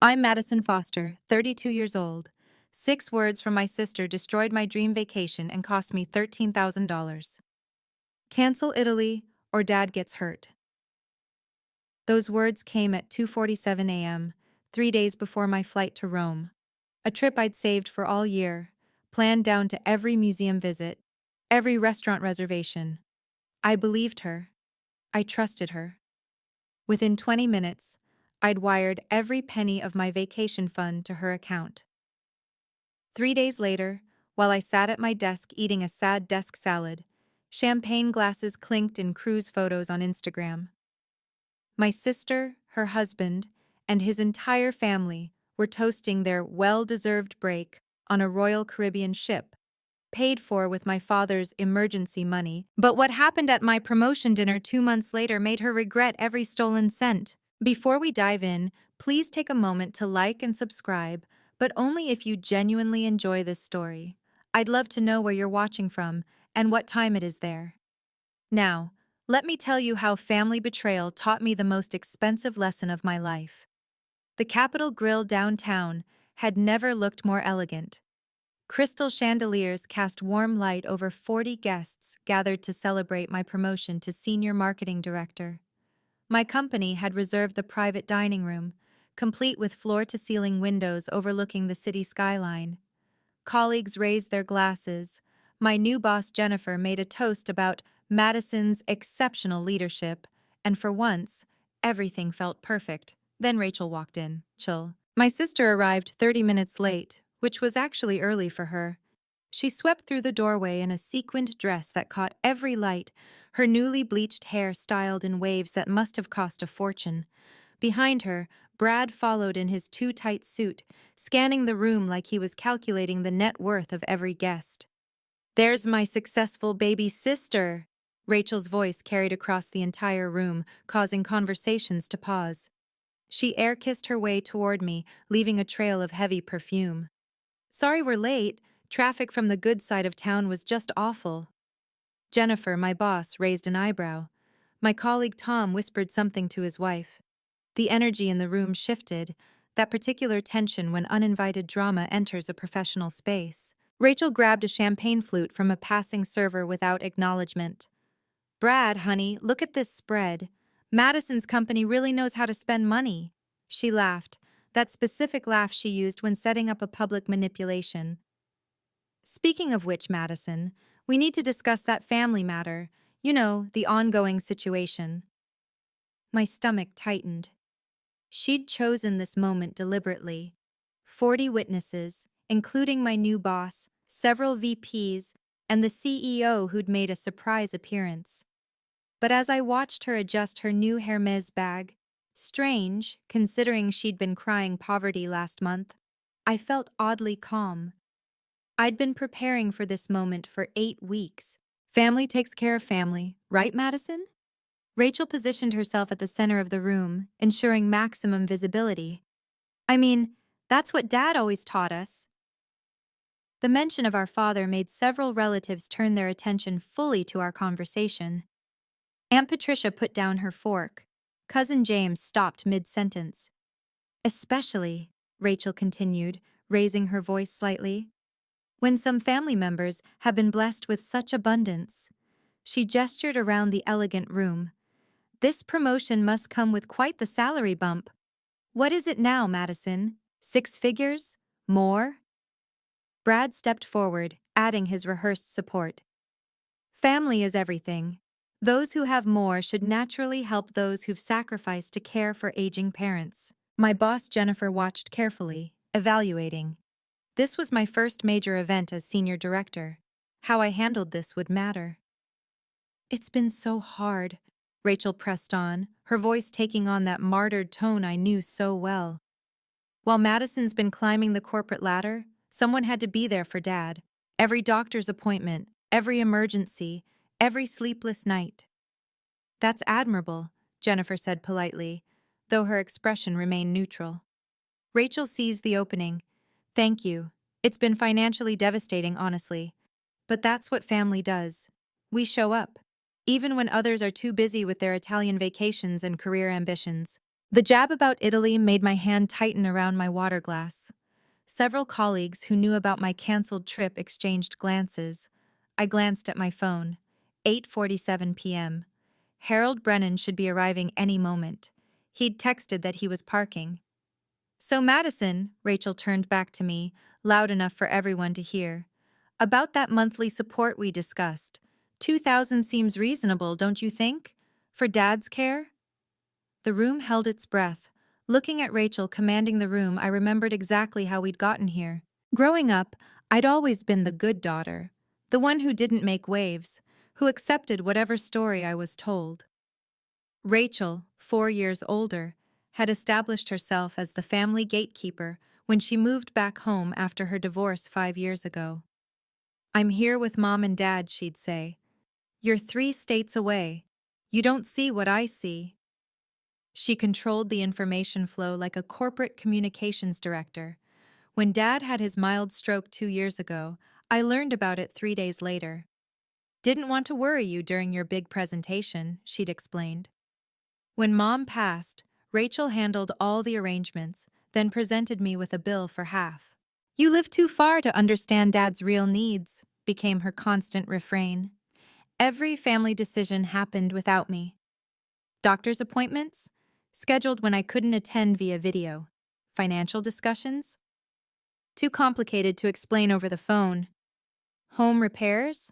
I'm Madison Foster, 32 years old. 6 words from my sister destroyed my dream vacation and cost me $13,000. Cancel Italy or Dad gets hurt. Those words came at 2:47 a.m., 3 days before my flight to Rome. A trip I'd saved for all year, planned down to every museum visit, every restaurant reservation. I believed her. I trusted her. Within 20 minutes, I'd wired every penny of my vacation fund to her account. 3 days later, while I sat at my desk eating a sad desk salad, champagne glasses clinked in cruise photos on Instagram. My sister, her husband, and his entire family were toasting their well-deserved break on a Royal Caribbean ship, paid for with my father's emergency money. But what happened at my promotion dinner 2 months later made her regret every stolen cent. Before we dive in, please take a moment to like and subscribe, but only if you genuinely enjoy this story. I'd love to know where you're watching from and what time it is there. Now, let me tell you how family betrayal taught me the most expensive lesson of my life. The Capitol Grill downtown had never looked more elegant. Crystal chandeliers cast warm light over 40 guests gathered to celebrate my promotion to senior marketing director. My company had reserved the private dining room, complete with floor-to-ceiling windows overlooking the city skyline. Colleagues raised their glasses. My new boss, Jennifer, made a toast about Madison's exceptional leadership, and for once, everything felt perfect. Then Rachel walked in. Chill. My sister arrived 30 minutes late, which was actually early for her. She swept through the doorway in a sequined dress that caught every light, her newly bleached hair styled in waves that must have cost a fortune. Behind her, Brad followed in his too tight suit, scanning the room like he was calculating the net worth of every guest. "There's my successful baby sister," Rachel's voice carried across the entire room, causing conversations to pause. She air-kissed her way toward me, leaving a trail of heavy perfume. "Sorry we're late. Traffic from the good side of town was just awful." Jennifer, my boss, raised an eyebrow. My colleague Tom whispered something to his wife. The energy in the room shifted, that particular tension when uninvited drama enters a professional space. Rachel grabbed a champagne flute from a passing server without acknowledgement. "Brad, honey, look at this spread. Madison's company really knows how to spend money." She laughed, that specific laugh she used when setting up a public manipulation. "Speaking of which, Madison, we need to discuss that family matter. You know, the ongoing situation." My stomach tightened. She'd chosen this moment deliberately. 40 witnesses, including my new boss, several VPs, and the CEO who'd made a surprise appearance. But as I watched her adjust her new Hermes bag, strange, considering she'd been crying poverty last month, I felt oddly calm. I'd been preparing for this moment for 8 weeks. Family takes care of family, right, Madison? Rachel positioned herself at the center of the room, ensuring maximum visibility. "I mean, that's what Dad always taught us." The mention of our father made several relatives turn their attention fully to our conversation. Aunt Patricia put down her fork. Cousin James stopped mid-sentence. "Especially," Rachel continued, raising her voice slightly, "when some family members have been blessed with such abundance." She gestured around the elegant room. "This promotion must come with quite the salary bump." "What is it now, Madison? 6 figures? More?" Brad stepped forward, adding his rehearsed support. "Family is everything. Those who have more should naturally help those who've sacrificed to care for aging parents." My boss Jennifer watched carefully, evaluating. This was my first major event as senior director. How I handled this would matter. "It's been so hard," Rachel pressed on, her voice taking on that martyred tone I knew so well. "While Madison's been climbing the corporate ladder, someone had to be there for Dad. Every doctor's appointment, every emergency, every sleepless night." "That's admirable," Jennifer said politely, though her expression remained neutral. Rachel seized the opening. "Thank you. It's been financially devastating, honestly. But that's what family does. We show up, even when others are too busy with their Italian vacations and career ambitions." The jab about Italy made my hand tighten around my water glass. Several colleagues who knew about my canceled trip exchanged glances. I glanced at my phone. 8:47 p.m. Harold Brennan should be arriving any moment. He'd texted that he was parking. "So Madison," Rachel turned back to me, loud enough for everyone to hear. "About that monthly support we discussed. 2,000 seems reasonable, don't you think? For Dad's care?" The room held its breath. Looking at Rachel commanding the room, I remembered exactly how we'd gotten here. Growing up, I'd always been the good daughter, the one who didn't make waves, who accepted whatever story I was told. Rachel, 4 years older, had established herself as the family gatekeeper when she moved back home after her divorce 5 years ago. "I'm here with Mom and Dad," she'd say. "You're 3 states away. You don't see what I see." She controlled the information flow like a corporate communications director. When Dad had his mild stroke 2 years ago, I learned about it 3 days later. "Didn't want to worry you during your big presentation," she'd explained. When Mom passed, Rachel handled all the arrangements, then presented me with a bill for half. "You live too far to understand Dad's real needs," became her constant refrain. Every family decision happened without me. Doctor's appointments? Scheduled when I couldn't attend via video. Financial discussions? Too complicated to explain over the phone. Home repairs?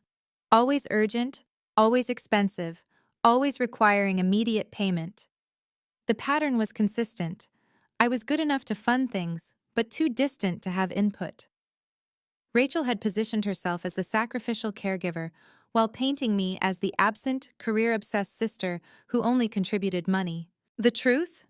Always urgent, always expensive, always requiring immediate payment. The pattern was consistent. I was good enough to fund things, but too distant to have input. Rachel had positioned herself as the sacrificial caregiver while painting me as the absent, career-obsessed sister who only contributed money. The truth?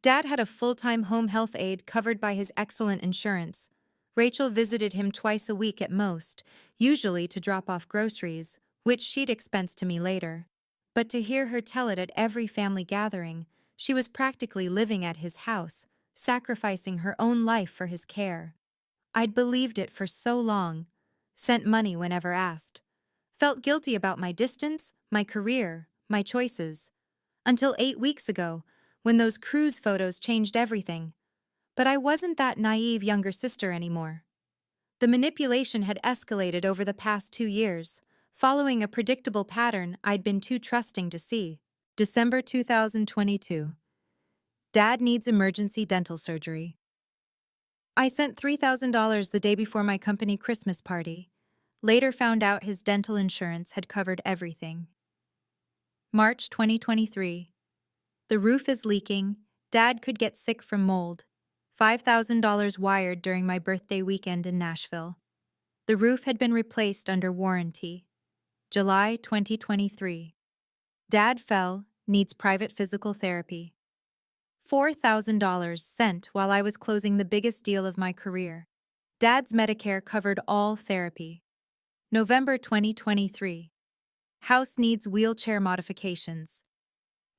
Dad had a full-time home health aide covered by his excellent insurance. Rachel visited him twice a week at most, usually to drop off groceries, which she'd expense to me later. But to hear her tell it at every family gathering, she was practically living at his house, sacrificing her own life for his care. I'd believed it for so long, sent money whenever asked, felt guilty about my distance, my career, my choices. Until 8 weeks ago, when those cruise photos changed everything. But I wasn't that naive younger sister anymore. The manipulation had escalated over the past 2 years, following a predictable pattern I'd been too trusting to see. December 2022. Dad needs emergency dental surgery. I sent $3,000 the day before my company Christmas party. Later found out his dental insurance had covered everything. March 2023. The roof is leaking. Dad could get sick from mold. $5,000 wired during my birthday weekend in Nashville. The roof had been replaced under warranty. July 2023. Dad fell, needs private physical therapy. $4,000 sent while I was closing the biggest deal of my career. Dad's Medicare covered all therapy. November 2023. House needs wheelchair modifications.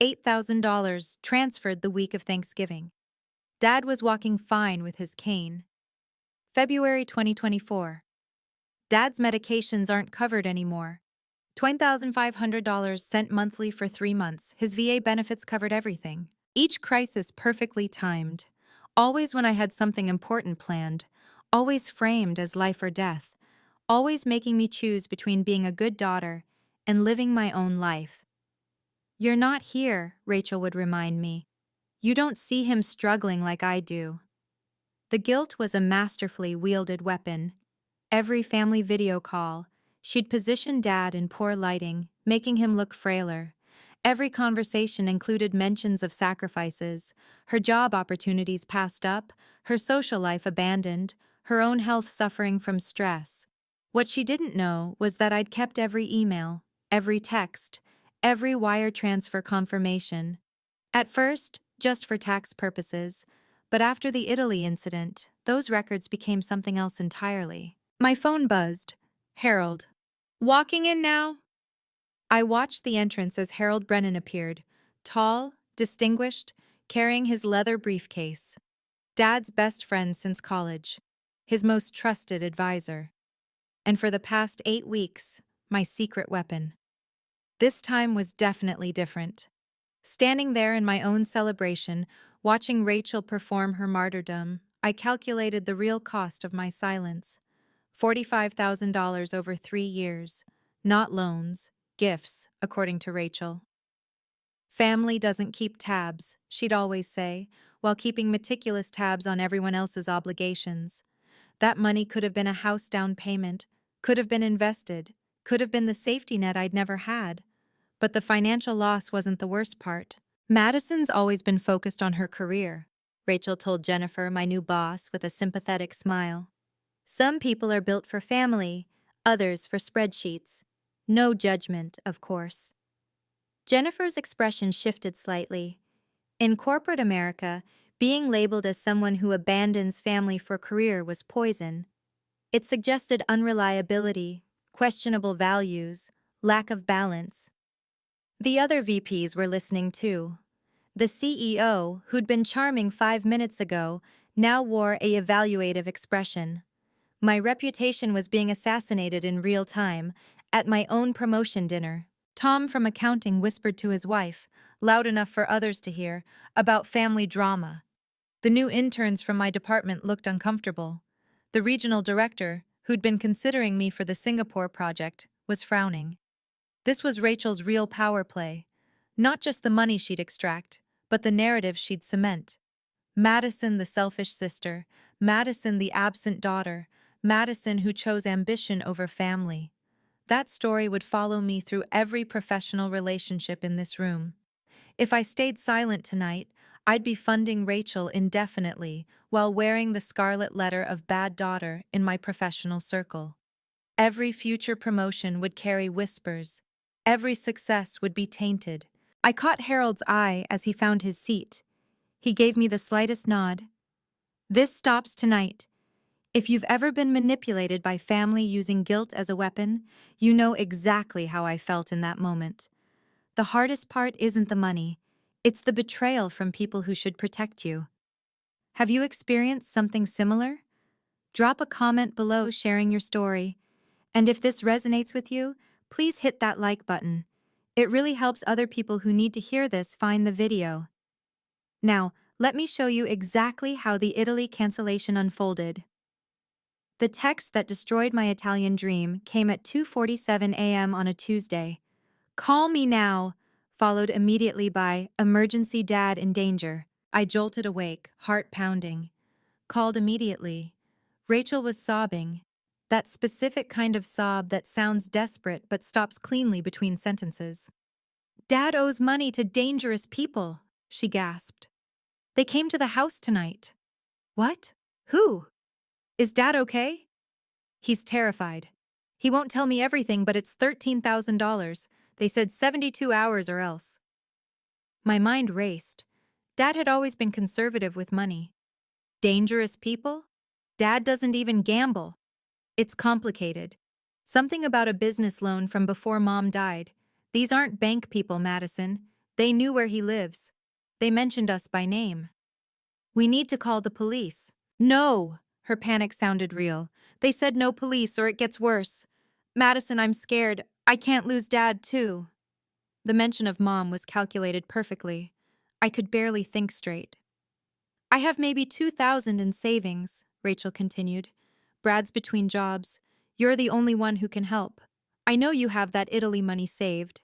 $8,000 transferred the week of Thanksgiving. Dad was walking fine with his cane. February 2024. Dad's medications aren't covered anymore. $20,500 sent monthly for 3 months. His VA benefits covered everything. Each crisis perfectly timed. Always when I had something important planned. Always framed as life or death. Always making me choose between being a good daughter and living my own life. "You're not here," Rachel would remind me. "You don't see him struggling like I do." The guilt was a masterfully wielded weapon. Every family video call, she'd position Dad in poor lighting, making him look frailer. Every conversation included mentions of sacrifices, her job opportunities passed up, her social life abandoned, her own health suffering from stress. What she didn't know was that I'd kept every email, every text, every wire transfer confirmation. At first, just for tax purposes, but after the Italy incident, those records became something else entirely. My phone buzzed. Harold. "Walking in now?" I watched the entrance as Harold Brennan appeared, tall, distinguished, carrying his leather briefcase. Dad's best friend since college, his most trusted advisor. And for the past 8 weeks, my secret weapon. This time was definitely different. Standing there in my own celebration, watching Rachel perform her martyrdom, I calculated the real cost of my silence. $45,000 over 3 years. Not loans, gifts, according to Rachel. Family doesn't keep tabs, she'd always say, while keeping meticulous tabs on everyone else's obligations. That money could have been a house down payment, could have been invested, could have been the safety net I'd never had. But the financial loss wasn't the worst part. Madison's always been focused on her career, Rachel told Jennifer, my new boss, with a sympathetic smile. Some people are built for family, others for spreadsheets. No judgment, of course. Jennifer's expression shifted slightly. In corporate America, being labeled as someone who abandons family for career was poison. It suggested unreliability, questionable values, lack of balance. The other VPs were listening too. The CEO, who'd been charming 5 minutes ago, now wore a evaluative expression. My reputation was being assassinated in real time, at my own promotion dinner. Tom from accounting whispered to his wife, loud enough for others to hear, about family drama. The new interns from my department looked uncomfortable. The regional director, who'd been considering me for the Singapore project, was frowning. This was Rachel's real power play. Not just the money she'd extract, but the narrative she'd cement. Madison the selfish sister, Madison the absent daughter, Madison who chose ambition over family. That story would follow me through every professional relationship in this room. If I stayed silent tonight, I'd be funding Rachel indefinitely while wearing the scarlet letter of bad daughter in my professional circle. Every future promotion would carry whispers. Every success would be tainted. I caught Harold's eye as he found his seat. He gave me the slightest nod. This stops tonight. If you've ever been manipulated by family using guilt as a weapon, you know exactly how I felt in that moment. The hardest part isn't the money. It's the betrayal from people who should protect you. Have you experienced something similar? Drop a comment below sharing your story. And if this resonates with you, please hit that like button. It really helps other people who need to hear this find the video. Now, let me show you exactly how the Italy cancellation unfolded. The text that destroyed my Italian dream came at 2:47 a.m. on a Tuesday. "Call me now," followed immediately by "Emergency dad in danger." I jolted awake, heart pounding. Called immediately. Rachel was sobbing. That specific kind of sob that sounds desperate but stops cleanly between sentences. "Dad owes money to dangerous people," she gasped. "They came to the house tonight." "What? Who? Is Dad okay?" "He's terrified. He won't tell me everything, but it's $13,000. They said 72 hours or else." My mind raced. Dad had always been conservative with money. Dangerous people? Dad doesn't even gamble. It's complicated. Something about a business loan from before Mom died. These aren't bank people, Madison. They knew where he lives. They mentioned us by name. "We need to call the police." "No!" Her panic sounded real. "They said no police or it gets worse. Madison, I'm scared. I can't lose Dad, too." The mention of Mom was calculated perfectly. I could barely think straight. "I have maybe 2,000 in savings," Rachel continued. "Brad's between jobs. You're the only one who can help. I know you have that Italy money saved."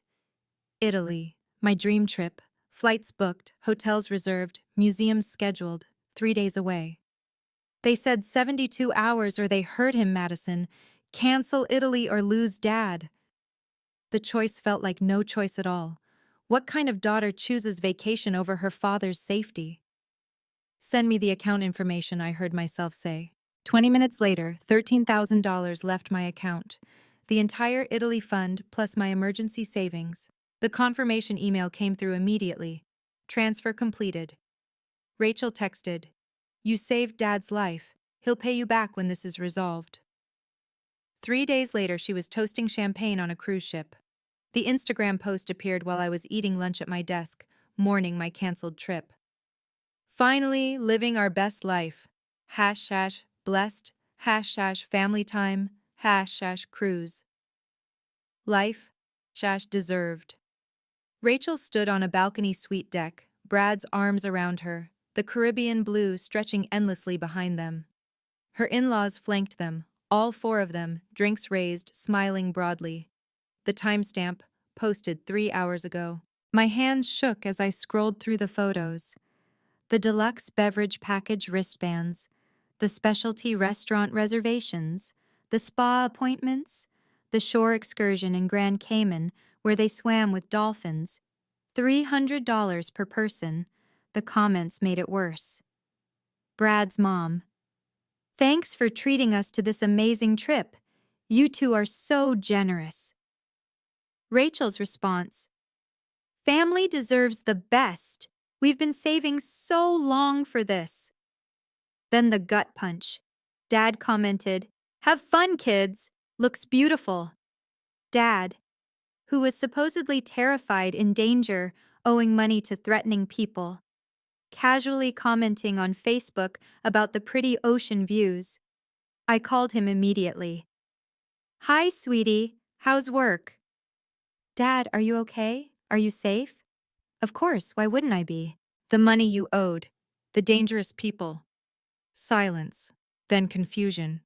Italy, my dream trip. Flights booked, hotels reserved, museums scheduled, 3 days away. They said 72 hours or they hurt him, Madison. Cancel Italy or lose Dad. The choice felt like no choice at all. What kind of daughter chooses vacation over her father's safety? "Send me the account information," I heard myself say. 20 minutes later, $13,000 left my account. The entire Italy fund plus my emergency savings. The confirmation email came through immediately. Transfer completed. Rachel texted, "You saved Dad's life. He'll pay you back when this is resolved." 3 days later, she was toasting champagne on a cruise ship. The Instagram post appeared while I was eating lunch at my desk, mourning my canceled trip. "Finally, living our best life. # blessed, # family time, # cruise. Life # deserved." Rachel stood on a balcony suite deck, Brad's arms around her, the Caribbean blue stretching endlessly behind them. Her in-laws flanked them, all four of them, drinks raised, smiling broadly. The timestamp, posted 3 hours ago. My hands shook as I scrolled through the photos. The deluxe beverage package wristbands, the specialty restaurant reservations, the spa appointments, the shore excursion in Grand Cayman where they swam with dolphins. $300 per person. The comments made it worse. Brad's mom. Thanks for treating us to this amazing trip. You two are so generous. Rachel's response. Family deserves the best. We've been saving so long for this. Then the gut punch. Dad commented, Have fun, kids. Looks beautiful. Dad, who was supposedly terrified in danger, owing money to threatening people, casually commenting on Facebook about the pretty ocean views. I called him immediately. Hi, sweetie. How's work? Dad, are you okay? Are you safe? Of course, why wouldn't I be? The money you owed. The dangerous people. Silence. Then confusion.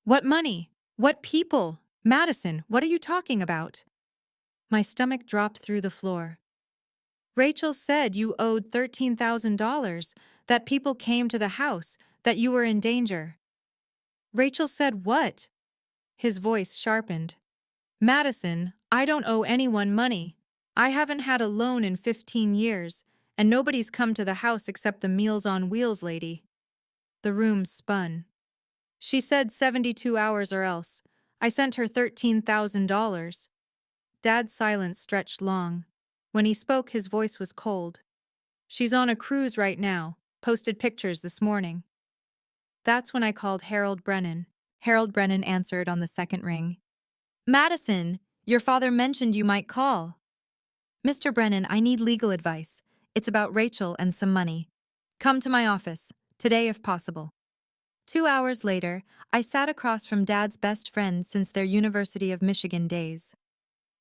What money? What people? Madison, what are you talking about? My stomach dropped through the floor. Rachel said you owed $13,000, that people came to the house, that you were in danger. Rachel said what? His voice sharpened. Madison, I don't owe anyone money. I haven't had a loan in 15 years, and nobody's come to the house except the Meals on Wheels lady. The room spun. She said 72 hours or else. I sent her $13,000. Dad's silence stretched long. When he spoke, his voice was cold. She's on a cruise right now, posted pictures this morning. That's when I called Harold Brennan. Harold Brennan answered on the second ring. Madison, your father mentioned you might call. Mr. Brennan, I need legal advice. It's about Rachel and some money. Come to my office, today if possible. 2 hours later, I sat across from Dad's best friend since their University of Michigan days.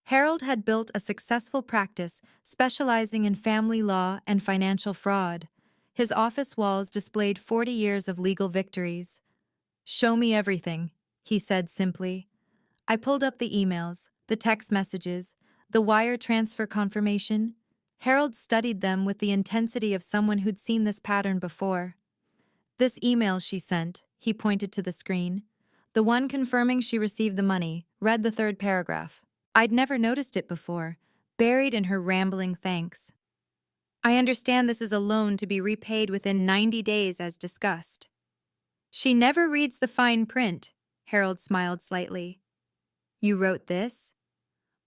Harold had built a successful practice specializing in family law and financial fraud. His office walls displayed 40 years of legal victories. Show me everything, he said simply. I pulled up the emails, the text messages, the wire transfer confirmation. Harold studied them with the intensity of someone who'd seen this pattern before. This email she sent, he pointed to the screen. The one confirming she received the money, read the third paragraph. I'd never noticed it before, buried in her rambling thanks. I understand this is a loan to be repaid within 90 days as discussed. She never reads the fine print, Harold smiled slightly. You wrote this?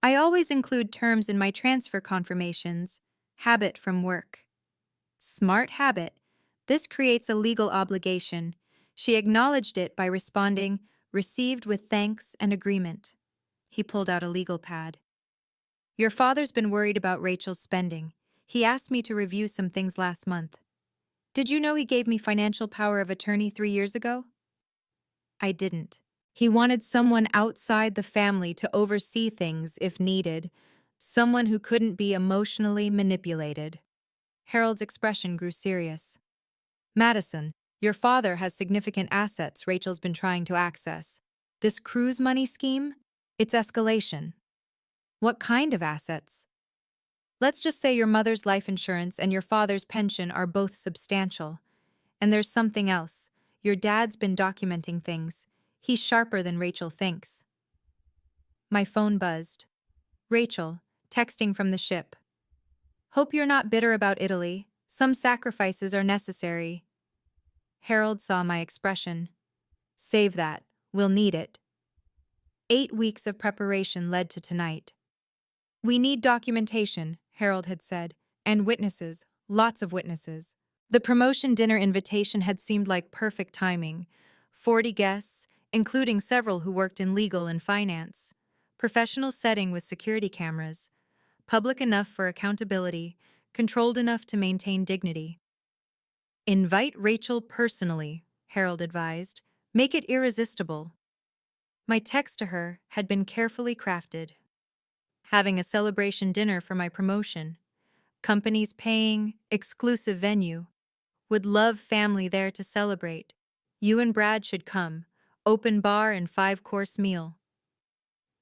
I always include terms in my transfer confirmations. Habit from work. Smart habit. This creates a legal obligation. She acknowledged it by responding, received with thanks and agreement. He pulled out a legal pad. Your father's been worried about Rachel's spending. He asked me to review some things last month. Did you know he gave me financial power of attorney 3 years ago? I didn't. He wanted someone outside the family to oversee things if needed, someone who couldn't be emotionally manipulated. Harold's expression grew serious. Madison, your father has significant assets Rachel's been trying to access. This cruise money scheme? It's escalation. What kind of assets? Let's just say your mother's life insurance and your father's pension are both substantial. And there's something else. Your dad's been documenting things. He's sharper than Rachel thinks. My phone buzzed. Rachel, texting from the ship. Hope you're not bitter about Italy. Some sacrifices are necessary. Harold saw my expression. Save that. We'll need it. 8 weeks of preparation led to tonight. We need documentation, Harold had said, and witnesses, lots of witnesses. The promotion dinner invitation had seemed like perfect timing. 40 guests, including several who worked in legal and finance. Professional setting with security cameras. Public enough for accountability, controlled enough to maintain dignity. Invite Rachel personally, Harold advised. Make it irresistible. My text to her had been carefully crafted. having a celebration dinner for my promotion. Companies paying, exclusive venue. Would love family there to celebrate. You and Brad should come. Open bar and 5-course meal.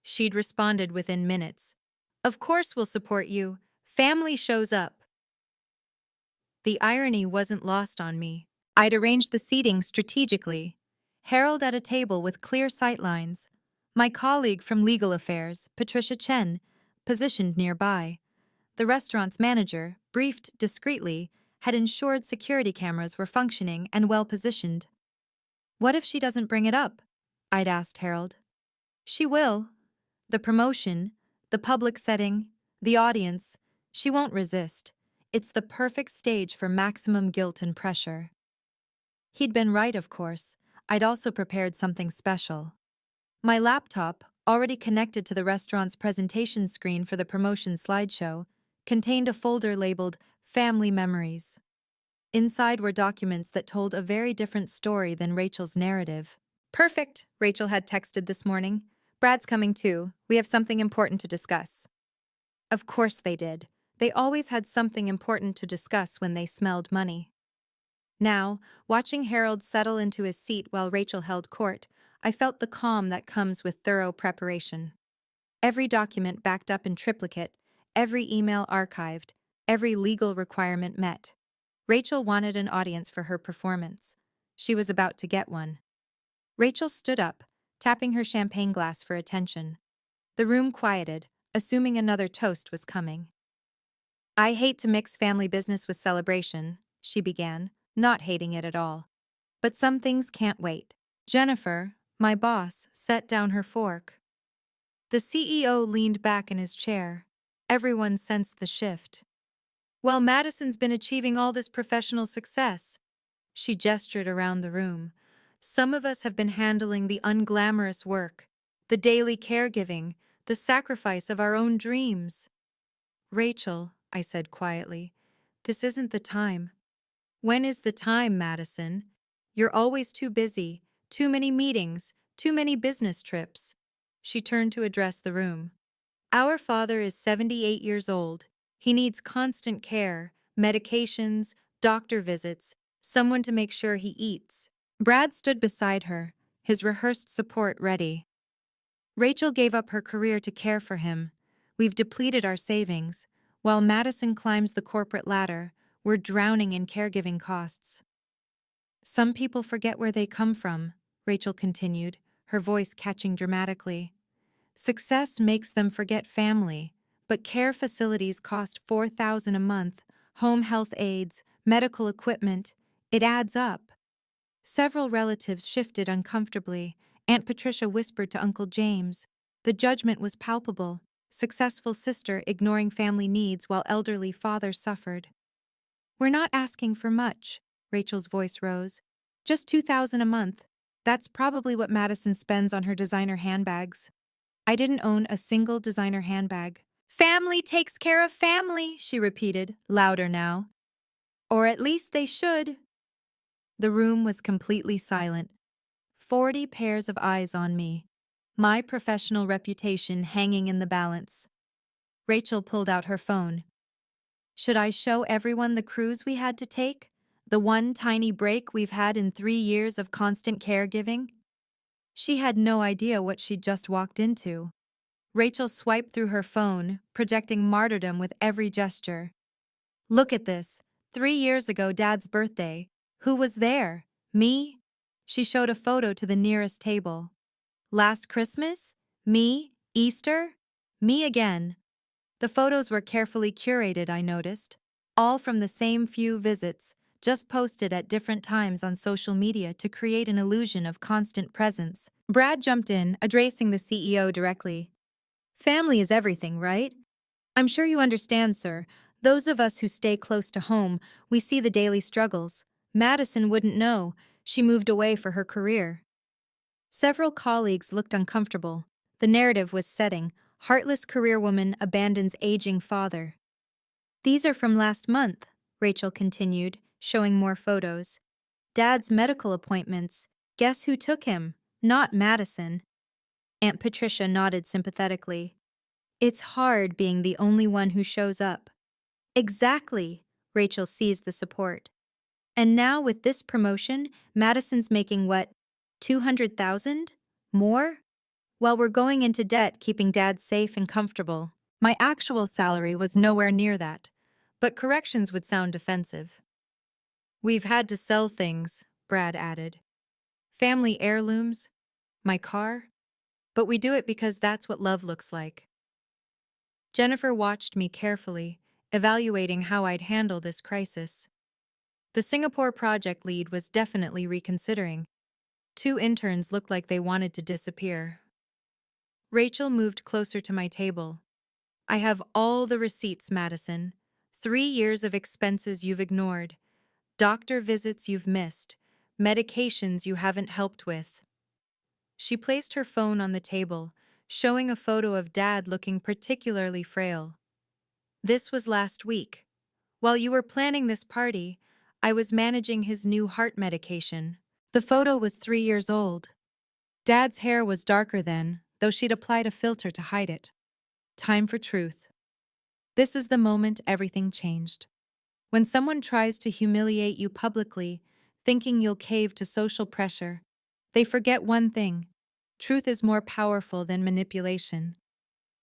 She'd responded within minutes. Of course we'll support you. Family shows up. The irony wasn't lost on me. I'd arranged the seating strategically. Harold at a table with clear sightlines. My colleague from legal affairs, Patricia Chen, positioned nearby. The restaurant's manager, briefed discreetly, had ensured security cameras were functioning and well positioned. What if she doesn't bring it up? I'd asked Harold. She will. The promotion, the public setting, the audience, she won't resist. It's the perfect stage for maximum guilt and pressure. He'd been right, of course. I'd also prepared something special. My laptop, already connected to the restaurant's presentation screen for the promotion slideshow, contained a folder labeled Family Memories. Inside were documents that told a very different story than Rachel's narrative. Perfect, Rachel had texted this morning. Brad's coming too. We have something important to discuss. Of course they did. They always had something important to discuss when they smelled money. Now, watching Harold settle into his seat while Rachel held court, I felt the calm that comes with thorough preparation. Every document backed up in triplicate, every email archived, every legal requirement met. Rachel wanted an audience for her performance. She was about to get one. Rachel stood up, tapping her champagne glass for attention. The room quieted, assuming another toast was coming. I hate to mix family business with celebration, she began, not hating it at all. But some things can't wait. Jennifer, my boss, set down her fork. The CEO leaned back in his chair. Everyone sensed the shift. While Madison's been achieving all this professional success, she gestured around the room. Some of us have been handling the unglamorous work, the daily caregiving, the sacrifice of our own dreams. Rachel, I said quietly, this isn't the time. When is the time, Madison? You're always too busy, too many meetings, too many business trips. She turned to address the room. Our father is 78 years old. He needs constant care, medications, doctor visits, someone to make sure he eats. Brad stood beside her, his rehearsed support ready. Rachel gave up her career to care for him. We've depleted our savings. While Madison climbs the corporate ladder, we're drowning in caregiving costs. Some people forget where they come from, Rachel continued, her voice catching dramatically. Success makes them forget family, but care facilities cost $4,000 a month, home health aides, medical equipment. It adds up. Several relatives shifted uncomfortably. Aunt Patricia whispered to Uncle James. The judgment was palpable. Successful sister ignoring family needs while elderly father suffered. We're not asking for much, Rachel's voice rose. Just $2,000 a month. That's probably what Madison spends on her designer handbags. I didn't own a single designer handbag. Family takes care of family, she repeated, louder now. Or at least they should. The room was completely silent. 40 pairs of eyes on me. My professional reputation hanging in the balance. Rachel pulled out her phone. Should I show everyone the cruise we had to take? The one tiny break we've had in 3 years of constant caregiving? She had no idea what she'd just walked into. Rachel swiped through her phone, projecting martyrdom with every gesture. Look at this. 3 years ago, Dad's birthday. Who was there? Me? She showed a photo to the nearest table. Last Christmas? Me? Easter? Me again. The photos were carefully curated, I noticed. All from the same few visits, just posted at different times on social media to create an illusion of constant presence. Brad jumped in, addressing the CEO directly. Family is everything, right? I'm sure you understand, sir. Those of us who stay close to home, we see the daily struggles. Madison wouldn't know. She moved away for her career. Several colleagues looked uncomfortable. The narrative was setting. Heartless career woman abandons aging father. These are from last month, Rachel continued, showing more photos. Dad's medical appointments. Guess who took him? Not Madison. Aunt Patricia nodded sympathetically. It's hard being the only one who shows up. Exactly, Rachel sees the support. And now with this promotion, Madison's making what, 200,000? More? While we're going into debt keeping Dad safe and comfortable. My actual salary was nowhere near that. But corrections would sound offensive. We've had to sell things, Brad added. Family heirlooms, my car. But we do it because that's what love looks like. Jennifer watched me carefully, evaluating how I'd handle this crisis. The Singapore project lead was definitely reconsidering. Two interns looked like they wanted to disappear. Rachel moved closer to my table. I have all the receipts, Madison. 3 years of expenses you've ignored, doctor visits you've missed, medications you haven't helped with. She placed her phone on the table, showing a photo of Dad looking particularly frail. This was last week. While you were planning this party, I was managing his new heart medication. The photo was 3 years old. Dad's hair was darker then, though she'd applied a filter to hide it. Time for truth. This is the moment everything changed. When someone tries to humiliate you publicly, thinking you'll cave to social pressure, they forget one thing. Truth is more powerful than manipulation.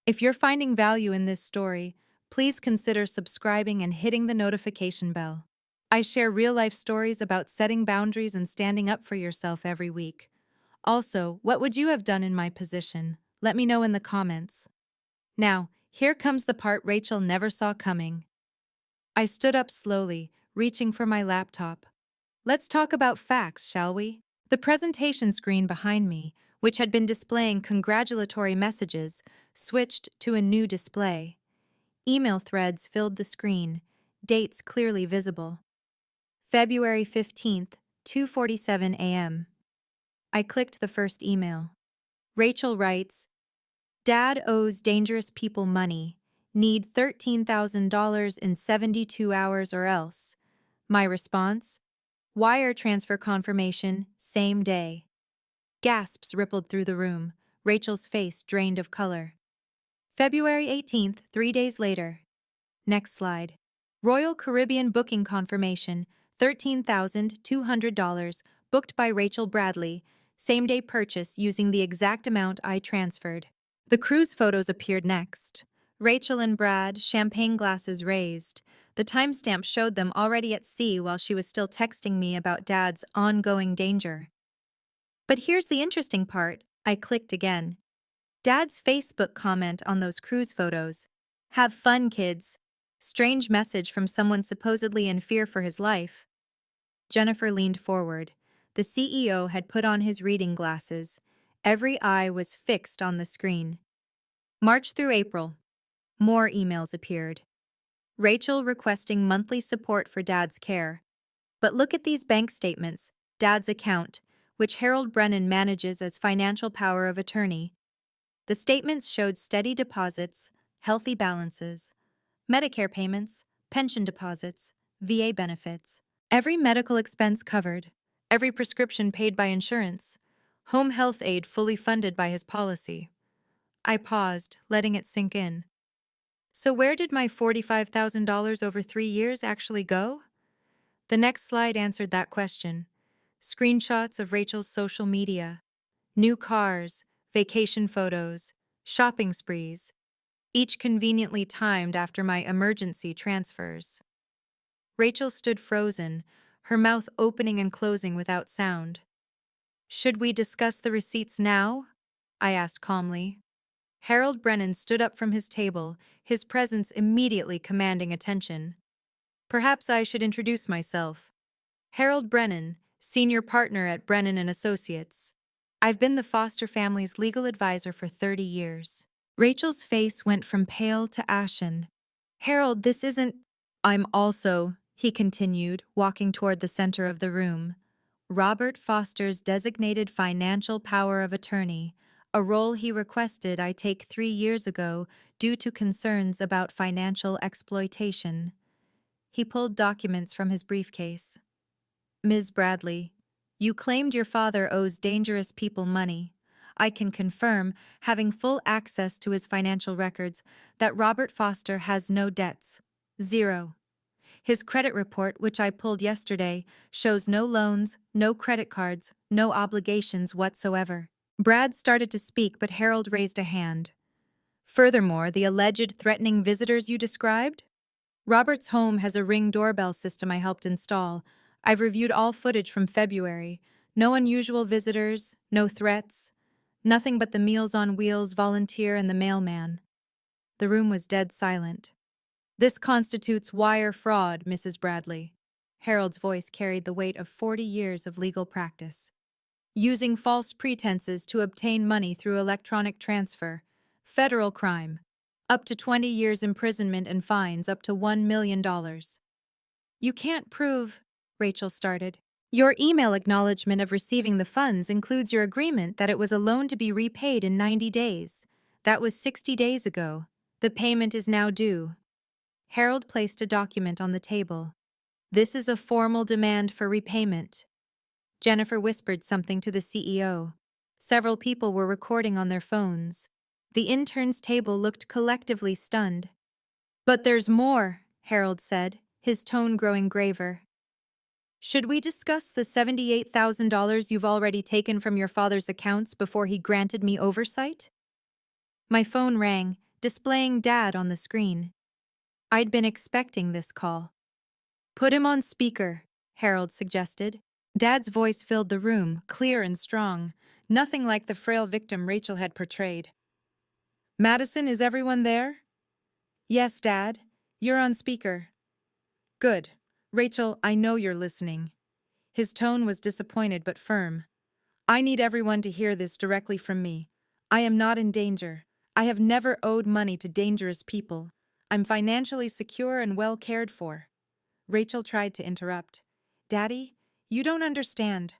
If you're finding value in this story, please consider subscribing and hitting the notification bell. I share real-life stories about setting boundaries and standing up for yourself every week. Also, what would you have done in my position? Let me know in the comments. Now, here comes the part Rachel never saw coming. I stood up slowly, reaching for my laptop. Let's talk about facts, shall we? The presentation screen behind me, which had been displaying congratulatory messages, switched to a new display. Email threads filled the screen, dates clearly visible. February 15th, 2:47 a.m. I clicked the first email. Rachel writes, Dad owes dangerous people money. Need $13,000 in 72 hours or else. My response? Wire transfer confirmation, same day. Gasps rippled through the room, Rachel's face drained of color. February 18th, 3 days later. Next slide. Royal Caribbean booking confirmation, $13,200, booked by Rachel Bradley, same-day purchase using the exact amount I transferred. The cruise photos appeared next. Rachel and Brad, champagne glasses raised. The timestamp showed them already at sea while she was still texting me about Dad's ongoing danger. But here's the interesting part. I clicked again. Dad's Facebook comment on those cruise photos. Have fun, kids. Strange message from someone supposedly in fear for his life. Jennifer leaned forward. The CEO had put on his reading glasses. Every eye was fixed on the screen. March through April. More emails appeared. Rachel requesting monthly support for Dad's care. But look at these bank statements. Dad's account, which Harold Brennan manages as financial power of attorney. The statements showed steady deposits, healthy balances, Medicare payments, pension deposits, VA benefits, every medical expense covered, every prescription paid by insurance, home health aid fully funded by his policy. I paused, letting it sink in. So where did my $45,000 over 3 years actually go? The next slide answered that question. Screenshots of Rachel's social media, new cars, vacation photos, shopping sprees, each conveniently timed after my emergency transfers. Rachel stood frozen, her mouth opening and closing without sound. Should we discuss the receipts now? I asked calmly. Harold Brennan stood up from his table, his presence immediately commanding attention. Perhaps I should introduce myself. Harold Brennan, senior partner at Brennan and Associates. I've been the Foster family's legal advisor for 30 years. Rachel's face went from pale to ashen. Harold, this isn't... I'm also, he continued, walking toward the center of the room, Robert Foster's designated financial power of attorney, a role he requested I take 3 years ago due to concerns about financial exploitation. He pulled documents from his briefcase. Ms. Bradley, you claimed your father owes dangerous people money. I can confirm, having full access to his financial records, that Robert Foster has no debts. Zero. His credit report, which I pulled yesterday, shows no loans, no credit cards, no obligations whatsoever. Brad started to speak, but Harold raised a hand. Furthermore, the alleged threatening visitors you described? Robert's home has a Ring doorbell system I helped install. I've reviewed all footage from February. No unusual visitors, no threats, nothing but the Meals on Wheels volunteer and the mailman. The room was dead silent. This constitutes wire fraud, Mrs. Bradley. Harold's voice carried the weight of 40 years of legal practice. Using false pretenses to obtain money through electronic transfer. Federal crime. Up to 20 years imprisonment and fines up to $1 million. You can't prove, Rachel started. Your email acknowledgement of receiving the funds includes your agreement that it was a loan to be repaid in 90 days. That was 60 days ago. The payment is now due. Harold placed a document on the table. This is a formal demand for repayment. Jennifer whispered something to the CEO. Several people were recording on their phones. The intern's table looked collectively stunned. But there's more, Harold said, his tone growing graver. Should we discuss the $78,000 you've already taken from your father's accounts before he granted me oversight? My phone rang, displaying Dad on the screen. I'd been expecting this call. Put him on speaker, Harold suggested. Dad's voice filled the room, clear and strong, nothing like the frail victim Rachel had portrayed. Madison, is everyone there? Yes, Dad. You're on speaker. Good. Rachel, I know you're listening. His tone was disappointed but firm. I need everyone to hear this directly from me. I am not in danger. I have never owed money to dangerous people. I'm financially secure and well cared for. Rachel tried to interrupt. Daddy, you don't understand.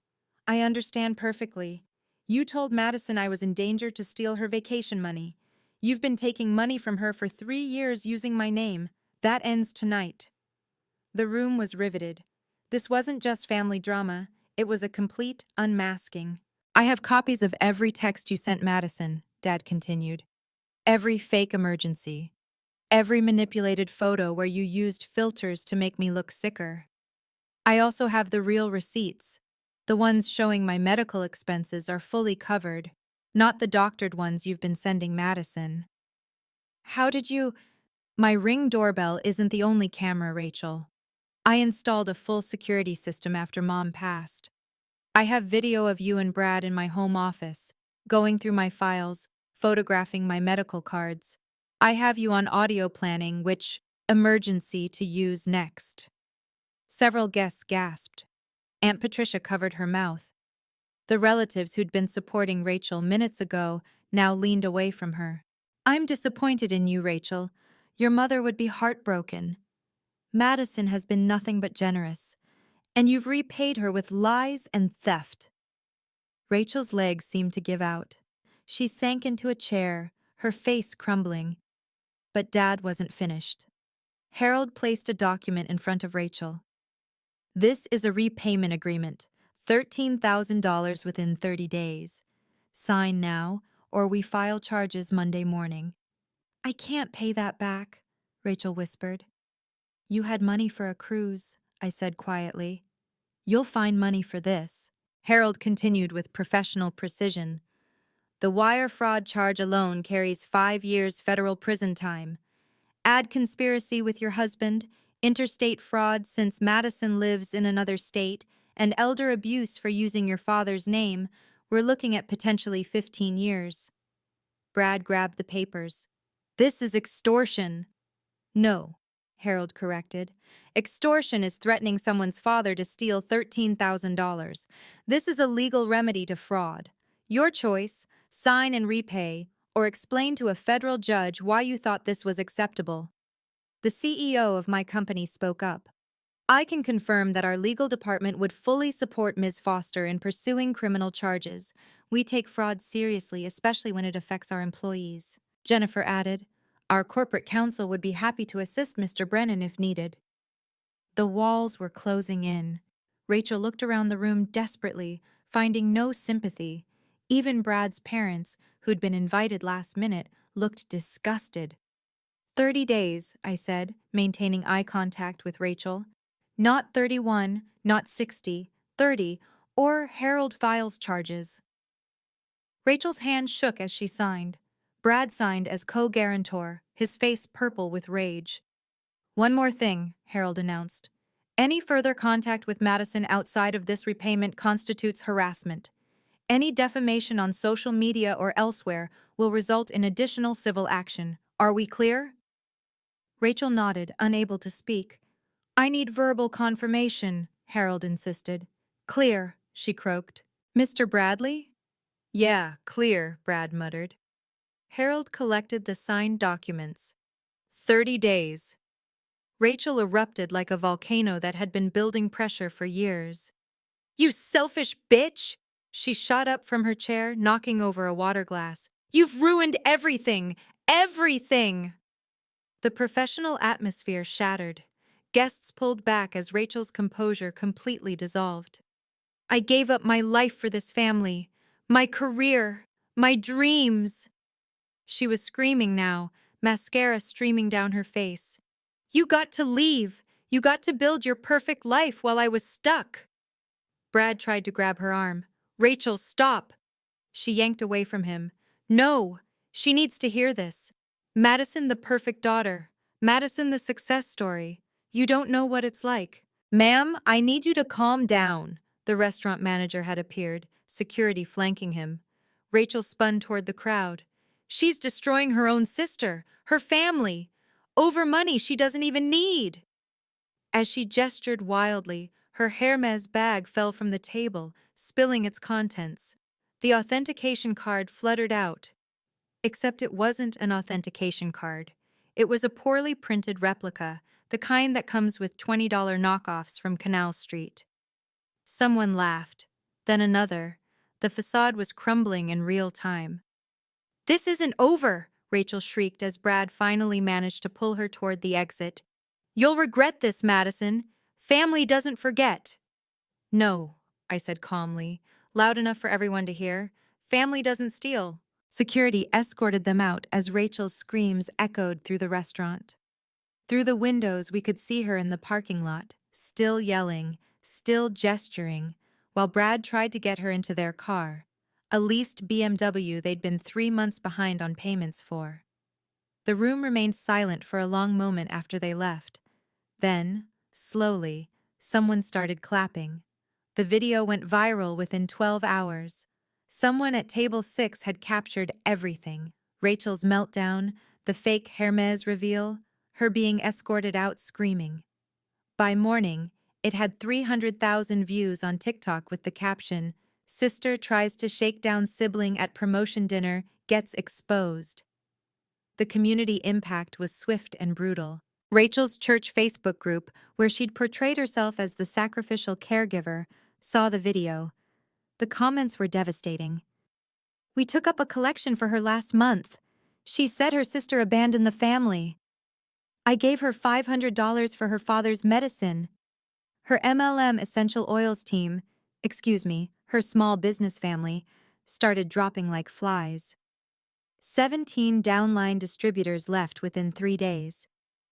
I understand perfectly. You told Madison I was in danger to steal her vacation money. You've been taking money from her for 3 years using my name. That ends tonight. The room was riveted. This wasn't just family drama, it was a complete unmasking. I have copies of every text you sent Madison, Dad continued. Every fake emergency. Every manipulated photo where you used filters to make me look sicker. I also have the real receipts. The ones showing my medical expenses are fully covered, not the doctored ones you've been sending Madison. How did you— My Ring doorbell isn't the only camera, Rachel. I installed a full security system after Mom passed. I have video of you and Brad in my home office, going through my files, photographing my medical cards. I have you on audio planning which emergency to use next. Several guests gasped. Aunt Patricia covered her mouth. The relatives who'd been supporting Rachel minutes ago now leaned away from her. I'm disappointed in you, Rachel. Your mother would be heartbroken. Madison has been nothing but generous, and you've repaid her with lies and theft. Rachel's legs seemed to give out. She sank into a chair, her face crumbling. But Dad wasn't finished. Harold placed a document in front of Rachel. This is a repayment agreement, $13,000 within 30 days. Sign now, or we file charges Monday morning. I can't pay that back, Rachel whispered. You had money for a cruise, I said quietly. You'll find money for this, Harold continued with professional precision. The wire fraud charge alone carries 5 years federal prison time. Add conspiracy with your husband, interstate fraud since Madison lives in another state, and elder abuse for using your father's name, we're looking at potentially 15 years. Brad grabbed the papers. This is extortion. No, Harold corrected. Extortion is threatening someone's father to steal $13,000. This is a legal remedy to fraud. Your choice, sign and repay, or explain to a federal judge why you thought this was acceptable. The CEO of my company spoke up. I can confirm that our legal department would fully support Ms. Foster in pursuing criminal charges. We take fraud seriously, especially when it affects our employees. Jennifer added, our corporate counsel would be happy to assist Mr. Brennan if needed. The walls were closing in. Rachel looked around the room desperately, finding no sympathy. Even Brad's parents, who'd been invited last minute, looked disgusted. 30 days, I said, maintaining eye contact with Rachel. Not 31, not 60, 30, or Harold files charges. Rachel's hand shook as she signed. Brad signed as co-guarantor, his face purple with rage. One more thing, Harold announced. Any further contact with Madison outside of this repayment constitutes harassment. Any defamation on social media or elsewhere will result in additional civil action. Are we clear? Rachel nodded, unable to speak. I need verbal confirmation, Harold insisted. Clear, she croaked. Mr. Bradley? Yeah, clear, Brad muttered. Harold collected the signed documents. 30 days. Rachel erupted like a volcano that had been building pressure for years. You selfish bitch! She shot up from her chair, knocking over a water glass. You've ruined everything! Everything! The professional atmosphere shattered. Guests pulled back as Rachel's composure completely dissolved. I gave up my life for this family, my career, my dreams. She was screaming now, mascara streaming down her face. You got to leave. You got to build your perfect life while I was stuck. Brad tried to grab her arm. Rachel, stop. She yanked away from him. No, she needs to hear this. Madison, the perfect daughter. Madison, the success story. You don't know what it's like. Ma'am, I need you to calm down. The restaurant manager had appeared, security flanking him. Rachel spun toward the crowd. She's destroying her own sister, her family, over money she doesn't even need. As she gestured wildly, her Hermes bag fell from the table, spilling its contents. The authentication card fluttered out. Except it wasn't an authentication card. It was a poorly printed replica, the kind that comes with $20 knockoffs from Canal Street. Someone laughed, then another. The facade was crumbling in real time. This isn't over, Rachel shrieked as Brad finally managed to pull her toward the exit. You'll regret this, Madison. Family doesn't forget. No, I said calmly, loud enough for everyone to hear. Family doesn't steal. Security escorted them out as Rachel's screams echoed through the restaurant. Through the windows, we could see her in the parking lot, still yelling, still gesturing, while Brad tried to get her into their car, a leased BMW they'd been 3 months behind on payments for. The room remained silent for a long moment after they left. Then, slowly, someone started clapping. The video went viral within 12 hours. Someone at table 6 had captured everything. Rachel's meltdown, the fake Hermes reveal, her being escorted out screaming. By morning, it had 300,000 views on TikTok with the caption, Sister tries to shake down sibling at promotion dinner, gets exposed. The community impact was swift and brutal. Rachel's church Facebook group, where she'd portrayed herself as the sacrificial caregiver, saw the video. The comments were devastating. We took up a collection for her last month. She said her sister abandoned the family. I gave her $500 for her father's medicine. Her MLM essential oils team, her small business family, started dropping like flies. 17 downline distributors left within 3 days.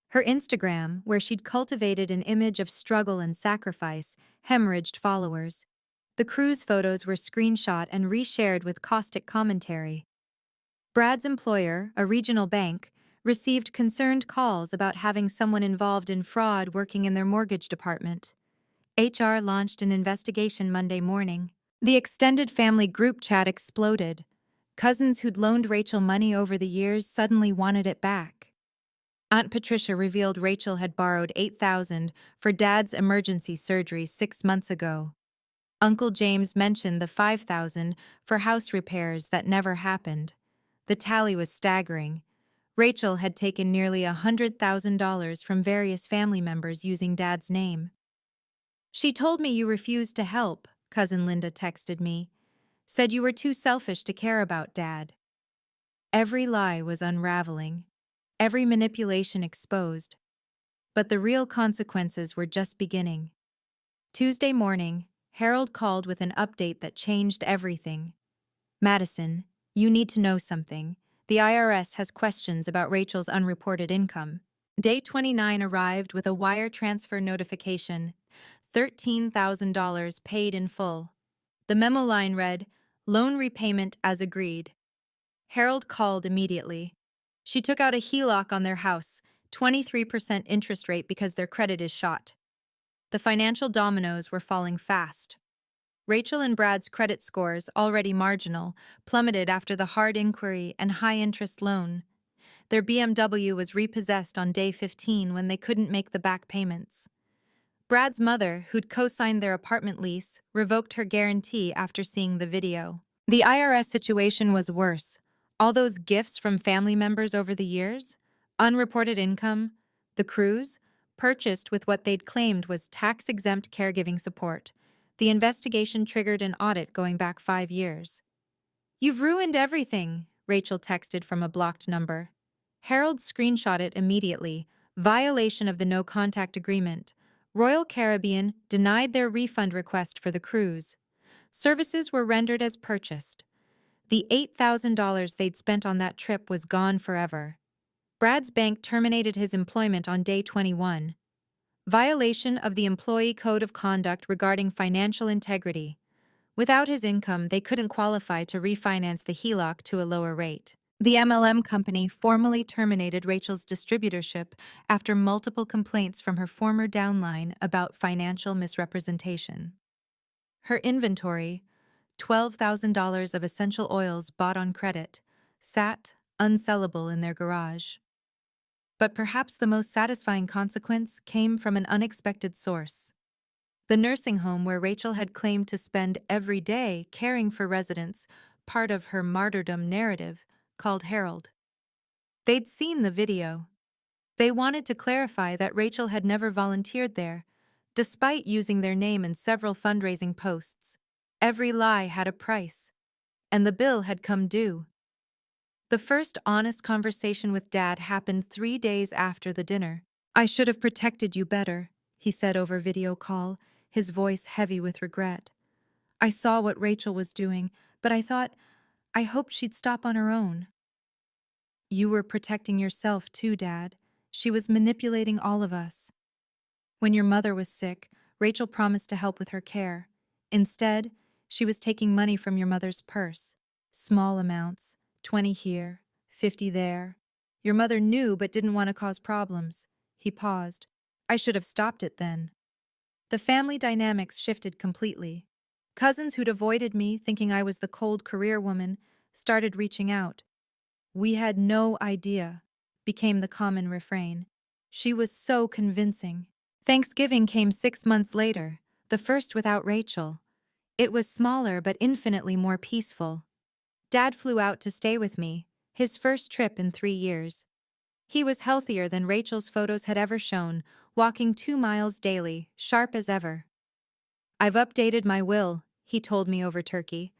Her Instagram, where she'd cultivated an image of struggle and sacrifice, hemorrhaged followers. The cruise photos were screenshot and reshared with caustic commentary. Brad's employer, a regional bank, received concerned calls about having someone involved in fraud working in their mortgage department. HR launched an investigation Monday morning. The extended family group chat exploded. Cousins who'd loaned Rachel money over the years suddenly wanted it back. Aunt Patricia revealed Rachel had borrowed $8,000 for Dad's emergency surgery 6 months ago. Uncle James mentioned the $5,000 for house repairs that never happened. The tally was staggering. Rachel had taken nearly $100,000 from various family members using Dad's name. She told me you refused to help, Cousin Linda texted me. Said you were too selfish to care about Dad. Every lie was unraveling. Every manipulation exposed. But the real consequences were just beginning. Tuesday morning, Harold called with an update that changed everything. Madison, you need to know something. The IRS has questions about Rachel's unreported income. Day 29 arrived with a wire transfer notification, $13,000 paid in full. The memo line read, "Loan repayment as agreed." Harold called immediately. She took out a HELOC on their house, 23% interest rate because their credit is shot. The financial dominoes were falling fast. Rachel and Brad's credit scores, already marginal, plummeted after the hard inquiry and high-interest loan. Their BMW was repossessed on day 15 when they couldn't make the back payments. Brad's mother, who'd co-signed their apartment lease, revoked her guarantee after seeing the video. The IRS situation was worse. All those gifts from family members over the years, unreported income, the cruise, purchased with what they'd claimed was tax-exempt caregiving support. The investigation triggered an audit going back 5 years. "You've ruined everything," Rachel texted from a blocked number. Harold screenshot it immediately. Violation of the no-contact agreement. Royal Caribbean denied their refund request for the cruise. Services were rendered as purchased. The $8,000 they'd spent on that trip was gone forever. Brad's bank terminated his employment on day 21. Violation of the Employee Code of Conduct regarding financial integrity. Without his income, they couldn't qualify to refinance the HELOC to a lower rate. The MLM company formally terminated Rachel's distributorship after multiple complaints from her former downline about financial misrepresentation. Her inventory, $12,000 of essential oils bought on credit, sat unsellable in their garage. But perhaps the most satisfying consequence came from an unexpected source. The nursing home where Rachel had claimed to spend every day caring for residents, part of her martyrdom narrative, called Harold. They'd seen the video. They wanted to clarify that Rachel had never volunteered there, despite using their name in several fundraising posts. Every lie had a price, and the bill had come due. The first honest conversation with Dad happened 3 days after the dinner. "I should have protected you better," he said over video call, his voice heavy with regret. "I saw what Rachel was doing, but I hoped she'd stop on her own." "You were protecting yourself too, Dad. She was manipulating all of us. When your mother was sick, Rachel promised to help with her care. Instead, she was taking money from your mother's purse. Small amounts, 20 here, 50 there. Your mother knew but didn't want to cause problems." He paused. "I should have stopped it then." The family dynamics shifted completely. Cousins who'd avoided me, thinking I was the cold career woman, started reaching out. "We had no idea," became the common refrain. "She was so convincing." Thanksgiving came 6 months later, the first without Rachel. It was smaller but infinitely more peaceful. Dad flew out to stay with me, his first trip in 3 years. He was healthier than Rachel's photos had ever shown, walking 2 miles daily, sharp as ever. "I've updated my will," he told me over turkey.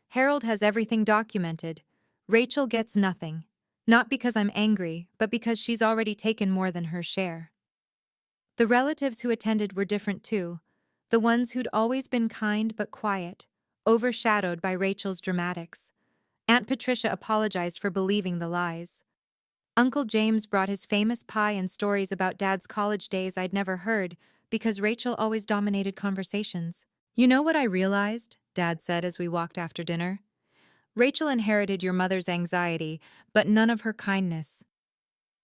"Harold has everything documented. Rachel gets nothing. Not because I'm angry, but because she's already taken more than her share." The relatives who attended were different too. The ones who'd always been kind but quiet, overshadowed by Rachel's dramatics. Aunt Patricia apologized for believing the lies. Uncle James brought his famous pie and stories about Dad's college days I'd never heard because Rachel always dominated conversations. "You know what I realized?" Dad said as we walked after dinner. "Rachel inherited your mother's anxiety, but none of her kindness.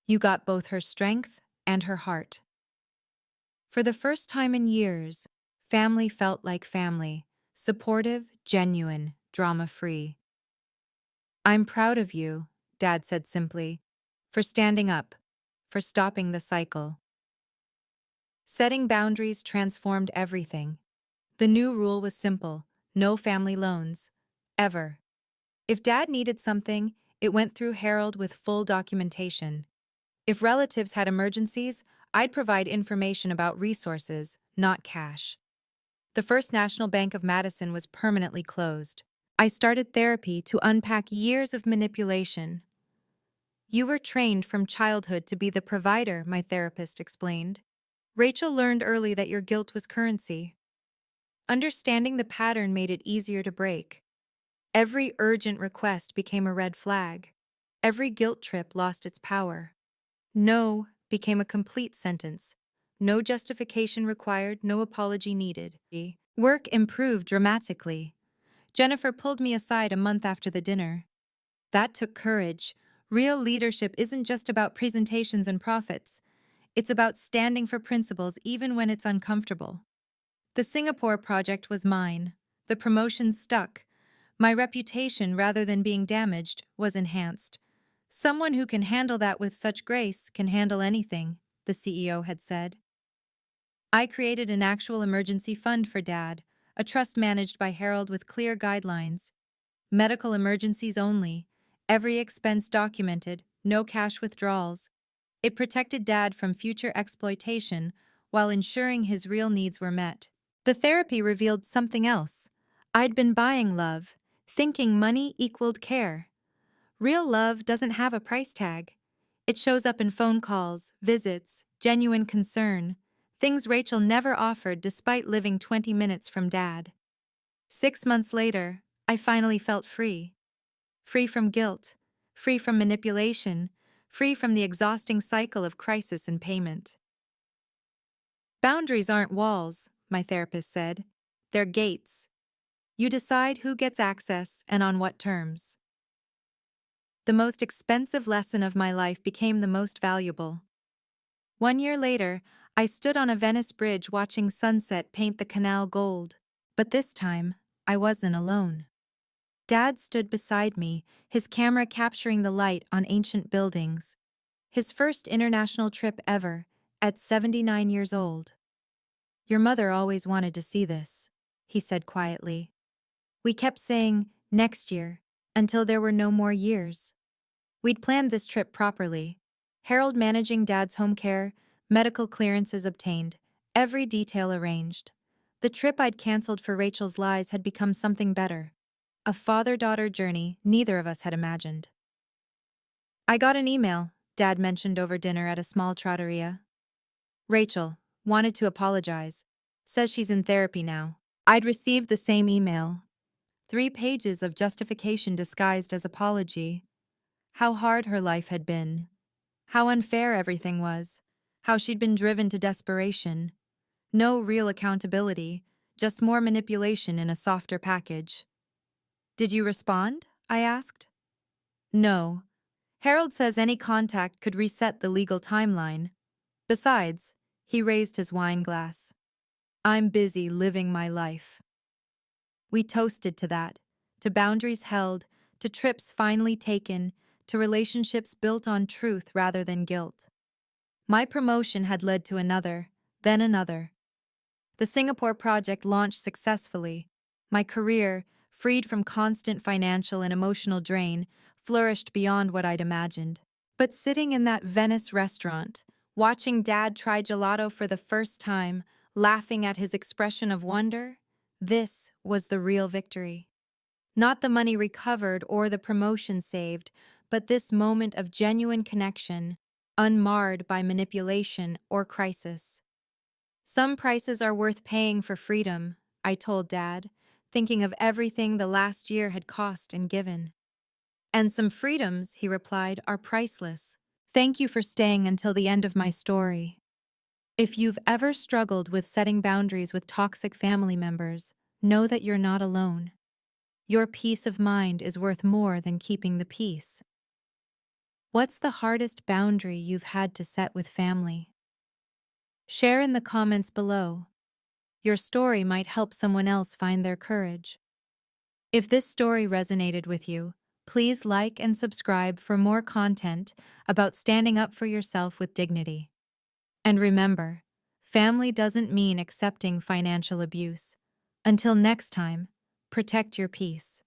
You got both her strength and her heart." For the first time in years, family felt like family, supportive, genuine, drama-free. "I'm proud of you," Dad said simply, "for standing up, for stopping the cycle." Setting boundaries transformed everything. The new rule was simple: no family loans. Ever. If Dad needed something, it went through Harold with full documentation. If relatives had emergencies, I'd provide information about resources, not cash. The First National Bank of Madison was permanently closed. I started therapy to unpack years of manipulation. "You were trained from childhood to be the provider," my therapist explained. "Rachel learned early that your guilt was currency. Understanding the pattern made it easier to break." Every urgent request became a red flag. Every guilt trip lost its power. No became a complete sentence. No justification required, no apology needed. Work improved dramatically. Jennifer pulled me aside a month after the dinner. That took courage. Real leadership isn't just about presentations and profits. It's about standing for principles even when it's uncomfortable. The Singapore project was mine. The promotion stuck. My reputation, rather than being damaged, was enhanced. Someone who can handle that with such grace can handle anything, the CEO had said. I created an actual emergency fund for Dad, a trust managed by Harold with clear guidelines. Medical emergencies only, every expense documented, no cash withdrawals. It protected Dad from future exploitation while ensuring his real needs were met. The therapy revealed something else. I'd been buying love, thinking money equaled care. Real love doesn't have a price tag. It shows up in phone calls, visits, genuine concern, things Rachel never offered despite living 20 minutes from Dad. 6 months later, I finally felt free. Free from guilt, free from manipulation, free from the exhausting cycle of crisis and payment. Boundaries aren't walls, my therapist said. They're gates. You decide who gets access and on what terms. The most expensive lesson of my life became the most valuable. 1 year later, I stood on a Venice bridge watching sunset paint the canal gold. But this time, I wasn't alone. Dad stood beside me, his camera capturing the light on ancient buildings. His first international trip ever, at 79 years old. Your mother always wanted to see this, he said quietly. We kept saying, next year, until there were no more years. We'd planned this trip properly. Harold managing Dad's home care, medical clearances obtained, every detail arranged. The trip I'd canceled for Rachel's lies had become something better. A father-daughter journey neither of us had imagined. I got an email, Dad mentioned over dinner at a small trattoria. Rachel wanted to apologize. Says she's in therapy now. I'd received the same email. 3 pages of justification disguised as apology. How hard her life had been. How unfair everything was. How she'd been driven to desperation. No real accountability, just more manipulation in a softer package. Did you respond? I asked. No. Harold says any contact could reset the legal timeline. Besides, he raised his wine glass. I'm busy living my life. We toasted to that, to boundaries held, to trips finally taken, to relationships built on truth rather than guilt. My promotion had led to another, then another. The Singapore project launched successfully. My career, freed from constant financial and emotional drain, flourished beyond what I'd imagined. But sitting in that Venice restaurant, watching Dad try gelato for the first time, laughing at his expression of wonder, this was the real victory. Not the money recovered or the promotion saved, but this moment of genuine connection, unmarred by manipulation or crisis. Some prices are worth paying for freedom, I told Dad, thinking of everything the last year had cost and given. And some freedoms, he replied, are priceless. Thank you for staying until the end of my story. If you've ever struggled with setting boundaries with toxic family members, know that you're not alone. Your peace of mind is worth more than keeping the peace. What's the hardest boundary you've had to set with family? Share in the comments below. Your story might help someone else find their courage. If this story resonated with you, please like and subscribe for more content about standing up for yourself with dignity. And remember, family doesn't mean accepting financial abuse. Until next time, protect your peace.